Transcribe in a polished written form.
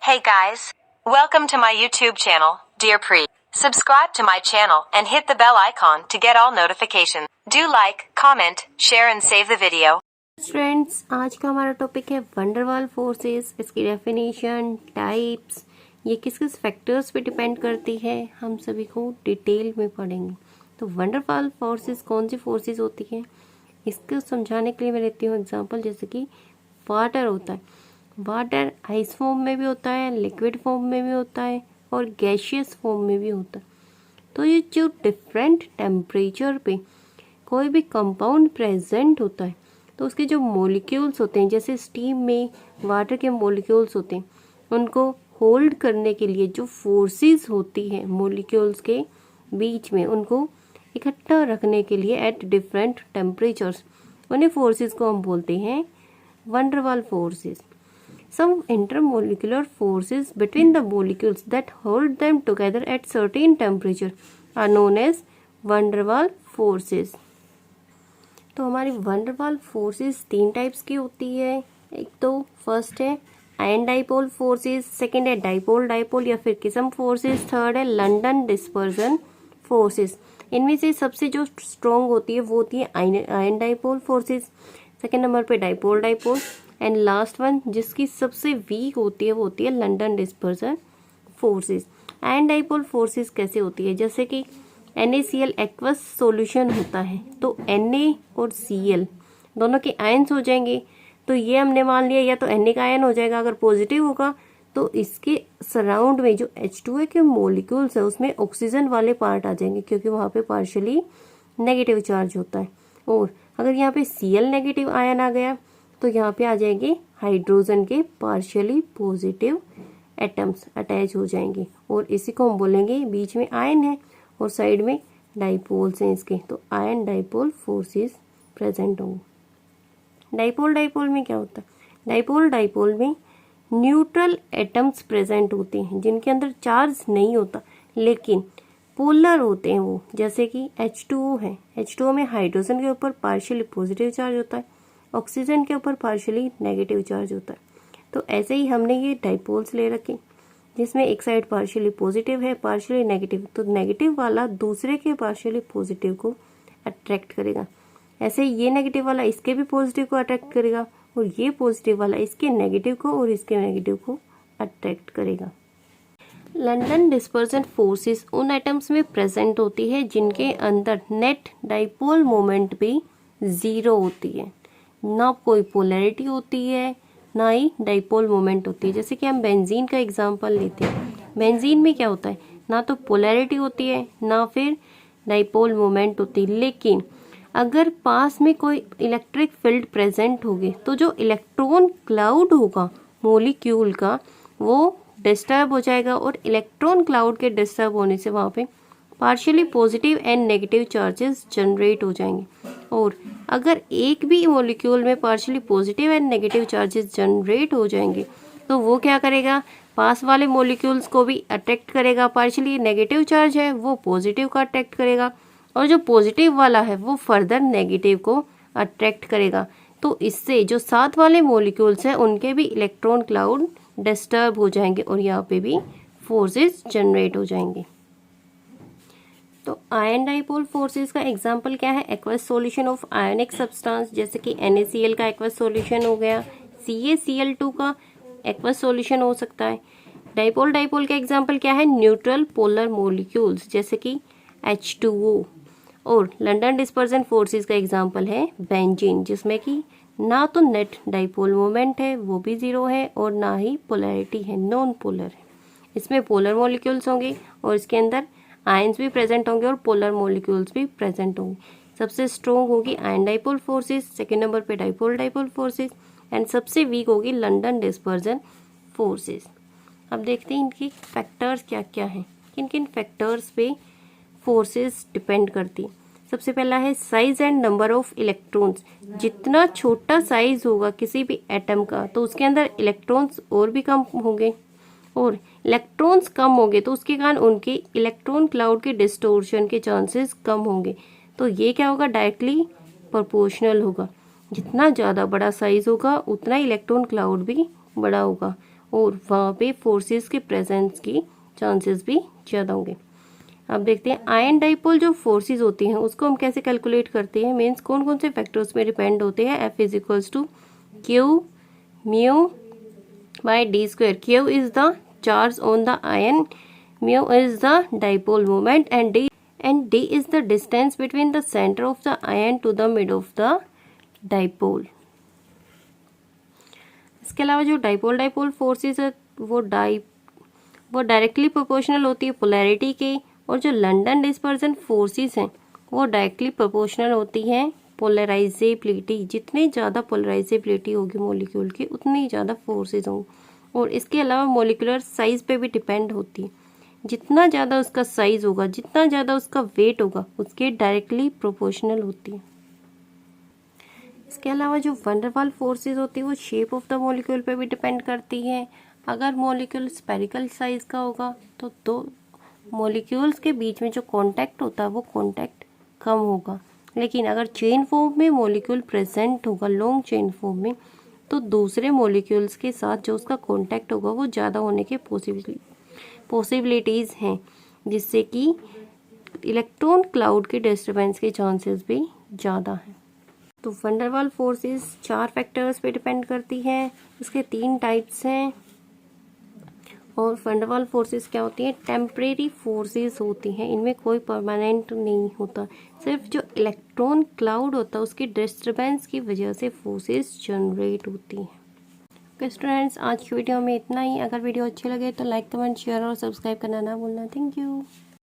Hey guys, welcome to my YouTube channel, Dear Pre. Subscribe to my channel and hit the bell icon to get all notifications. Do like, comment, share and save the video. Friends, आज का हमारा topic है van der Waals forces. इसकी definition, types, ये किस किस factors पे depend करती है, हम सभी को डिटेल में पढ़ेंगे। तो वंडरवाल फोर्सेस कौन सी फोर्सेस होती हैं, इसको समझाने के लिए मैं लेती हूँ एग्जांपल। जैसे कि वाटर होता है, वाटर आइस फॉर्म में भी होता है, लिक्विड फॉर्म में भी होता है और गैशियस फॉर्म में भी होता है। तो ये जो डिफरेंट टेम्परेचर पे कोई भी कंपाउंड प्रेजेंट होता है तो उसके जो मॉलिक्यूल्स होते हैं, जैसे स्टीम में वाटर के मॉलिक्यूल्स होते हैं, उनको होल्ड करने के लिए जो फोर्सेस होती है मॉलिक्यूल्स के बीच में, उनको इकट्ठा रखने के लिए एट डिफरेंट टेम्परेचर्स, उन्हें फोर्सेस को हम बोलते हैं van der Waals forces. Some intermolecular forces between the molecules that hold them together at certain temperature are known as van der Waal forces. तो हमारी van der Waal forces तीन टाइप्स की होती है। एक तो फर्स्ट है आयन डाइपोल फोर्सेस, सेकंड है डाइपोल डाइपोल या फिर किस्म फोर्सेस, थर्ड है लंदन डिस्पर्जन फोर्सेस। इनमें से सबसे जो स्ट्रॉन्ग होती है वो होती है ion dipole forces, second number पे dipole dipole, and last one जिसकी सबसे वीक होती है वो होती है London dispersion forces. Ion dipole forces कैसे होती है, जैसे कि NaCl एक्वस सॉल्यूशन होता है तो Na और Cl दोनों के आयन्स हो जाएंगे। तो ये हमने मान लिया या तो Na का आयन हो जाएगा, अगर पॉजिटिव होगा तो इसके सराउंड में जो H2A के मोलिक्यूल्स है उसमें ऑक्सीजन वाले पार्ट आ जाएंगे, क्योंकि वहाँ पे पार्शियली नेगेटिव चार्ज होता है। और अगर यहाँ पे Cl नेगेटिव आयन आ गया तो यहाँ पे आ जाएंगे हाइड्रोजन के पार्शियली पॉजिटिव एटम्स अटैच हो जाएंगे, और इसी को हम बोलेंगे बीच में आयन है और साइड में डाइपोल्स हैं इसके, तो आयन डाइपोल फोर्सेस प्रेजेंट होंगे। डाइपोल डाइपोल में क्या होता है, डाइपोल डाइपोल में न्यूट्रल एटम्स प्रेजेंट होते हैं जिनके अंदर चार्ज नहीं होता लेकिन पोलर होते हैं वो, जैसे कि H2O है। H2O में हाइड्रोजन के ऊपर पार्शियली पॉजिटिव चार्ज होता है, ऑक्सीजन के ऊपर पार्शियली नेगेटिव चार्ज होता है। तो ऐसे ही हमने ये डाइपोल्स ले रखे जिसमें एक साइड पार्शियली पॉजिटिव है, पार्शियली नेगेटिव, तो नेगेटिव वाला दूसरे के पार्शियली पॉजिटिव को अट्रैक्ट करेगा। ऐसे ही ये नेगेटिव वाला इसके भी पॉजिटिव को अट्रैक्ट करेगा और ये पॉजिटिव वाला इसके नेगेटिव को और इसके नेगेटिव को अट्रैक्ट करेगा। लंदन डिस्पर्जन फोर्सेस उन एटम्स में प्रेजेंट होती है जिनके अंदर नेट डाइपोल मोमेंट भी जीरो होती है, ना कोई पोलैरिटी होती है ना ही डाइपोल मोमेंट होती है। जैसे कि हम बेंजीन का एग्जांपल लेते हैं, बेंजीन में क्या होता है, ना तो पोलैरिटी होती है ना फिर डाइपोल मोमेंट होती है, लेकिन अगर पास में कोई इलेक्ट्रिक फील्ड प्रेजेंट होगी तो जो इलेक्ट्रॉन क्लाउड होगा मॉलिक्यूल का वो डिस्टर्ब हो जाएगा, और इलेक्ट्रॉन क्लाउड के डिस्टर्ब होने से वहाँ पे partially positive and negative charges generate हो जाएंगे। और अगर एक भी मॉलिक्यूल में partially positive and negative charges generate हो जाएंगे तो वो क्या करेगा, पास वाले मॉलिक्यूल्स को भी अट्रैक्ट करेगा। पार्शियली नेगेटिव चार्ज है वो पॉजिटिव का अट्रैक्ट करेगा और जो पॉजिटिव वाला है वो फर्दर नेगेटिव को अट्रैक्ट करेगा। तो इससे जो साथ वाले मॉलिक्यूल्स हैं उनके भी इलेक्ट्रॉन क्लाउड डिस्टर्ब हो जाएंगे और यहाँ पे भी फोर्सेस जनरेट हो जाएंगे। तो आयन डाइपोल फोर्सेस का एग्जांपल क्या है, aqueous solution of ionic substance, जैसे कि NaCl का एक्वस सॉल्यूशन हो गया, CaCl2 का एक्वस सॉल्यूशन हो सकता है। डाइपोल डाइपोल का एग्जांपल क्या है, न्यूट्रल पोलर मॉलिक्यूल्स जैसे कि H2O। और लंदन डिस्पर्जन फोर्सेस का एग्जांपल है बेंजीन, जिसमें कि ना तो नेट डाइपोल मोमेंट है वो भी जीरो है और ना ही पोलैरिटी है, नॉन पोलर है। इसमें पोलर मॉलिक्यूल्स होंगे और इसके अंदर आयंस भी प्रेजेंट होंगे और पोलर मॉलिक्यूल्स भी प्रेजेंट होंगे। सबसे स्ट्रॉन्ग होगी ion dipole forces, second number पे डाइपोल डाइपोल फोर्सेस, एंड सबसे वीक होगी लंदन डिस्पर्जन फोर्सेस। अब देखते हैं इनकी फैक्टर्स क्या क्या हैं, किन किन फैक्टर्स पे फोर्सेस डिपेंड करती है। सबसे पहला है size and number of electrons. जितना छोटा साइज होगा किसी भी एटम का तो उसके अंदर इलेक्ट्रॉन्स और भी कम होंगे, और इलेक्ट्रॉन्स कम होंगे तो उसके कारण उनके इलेक्ट्रॉन क्लाउड के डिस्टोर्शन के चांसेस कम होंगे। तो ये क्या होगा, डायरेक्टली प्रोपोर्शनल होगा। जितना ज़्यादा बड़ा साइज होगा उतना इलेक्ट्रॉन क्लाउड भी बड़ा होगा, और वहाँ पे फोर्सेस के प्रेजेंस की चांसेस भी ज़्यादा होंगे। अब देखते हैं आयन डाइपोल जो फोर्सेस होती हैं उसको हम कैसे कैलकुलेट करते हैं, मीन्स कौन कौन से फैक्टर्स पे डिपेंड होते हैं। F is equals to Q mu by D square. Q is the charge on the ion, mu is the dipole moment and D is the distance between the centre of the ion to the mid of the dipole. इसके अलावा जो dipole forces है वो directly proportional होती है polarity के, और जो लंदन डिस्पर्जन फोर्सेस हैं वो डायरेक्टली प्रोपोर्शनल होती हैं पोलराइजेबिलिटी। जितनी ज़्यादा पोलराइजेबिलिटी होगी मॉलिक्यूल की उतनी ज़्यादा फोर्सेस होंगी। और इसके अलावा मॉलिक्यूलर साइज पे भी डिपेंड होती है। जितना ज़्यादा उसका साइज होगा, जितना ज़्यादा उसका वेट होगा, उसके डायरेक्टली प्रोपोर्शनल होती है। इसके अलावा जो वैन डर वाल्स फोर्सेस होती है वो शेप ऑफ द मॉलिक्यूल पे भी डिपेंड करती है। अगर मॉलिक्यूल स्पेरिकल साइज का होगा तो दो मॉलिक्यूल्स के बीच में जो कांटेक्ट होता है वो कांटेक्ट कम होगा, लेकिन अगर चेन फॉर्म में मॉलिक्यूल प्रेजेंट होगा, लॉन्ग चेन फॉर्म में, तो दूसरे मॉलिक्यूल्स के साथ जो उसका कांटेक्ट होगा वो ज़्यादा होने के पॉसिबिलिटीज़ हैं, जिससे कि इलेक्ट्रॉन क्लाउड के डिस्टर्बेंस के चांसेस भी ज़्यादा हैं। तो van der Waals forces 4 factors पे डिपेंड करती है। इसके 3 टाइप्स हैं। और वैन डर वाल्स फोर्सेस क्या होती हैं, टेम्परेरी फोर्सेस होती हैं, इनमें कोई परमानेंट नहीं होता। सिर्फ जो इलेक्ट्रॉन क्लाउड होता है उसकी डिस्टर्बेंस की वजह से फोर्सेस जनरेट होती हैं। ओके स्टूडेंट्स, आज की वीडियो में इतना ही। अगर वीडियो अच्छी लगे तो लाइक कमेंट शेयर और सब्सक्राइब करना ना भूलना। Thank you.